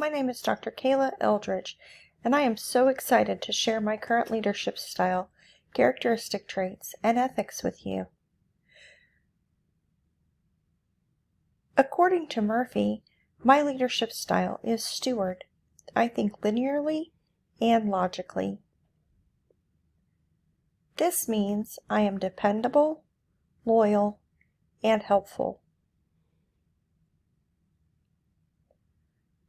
My name is Dr. Kayla Eldridge, and I am so excited to share my current leadership style, characteristic traits, and ethics with you. According to Murphy, my leadership style is steward. I think linearly and logically. This means I am dependable, loyal, and helpful.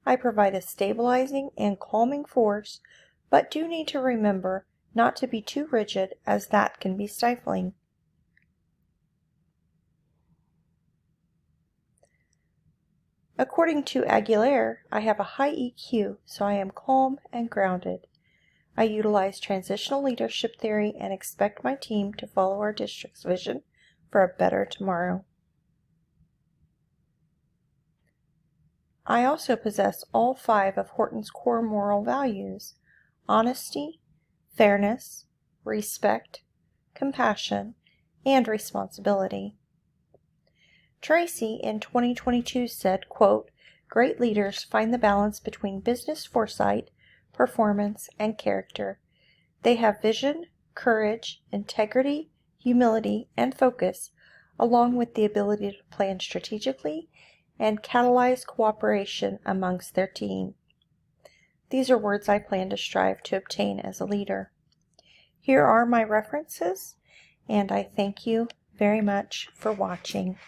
I provide a stabilizing and calming force, but do need to remember not to be too rigid, as that can be stifling. According to Aguilera, I have a high EQ, so I am calm and grounded. I utilize transitional leadership theory and expect my team to follow our district's vision for a better tomorrow. I also possess all 5 of Horton's core moral values: honesty, fairness, respect, compassion, and responsibility. Tracy in 2022 said, quote, "Great leaders find the balance between business foresight, performance, and character. They have vision, courage, integrity, humility, and focus, along with the ability to plan strategically and catalyze cooperation amongst their team." These are words I plan to strive to obtain as a leader. Here are my references, and I thank you very much for watching.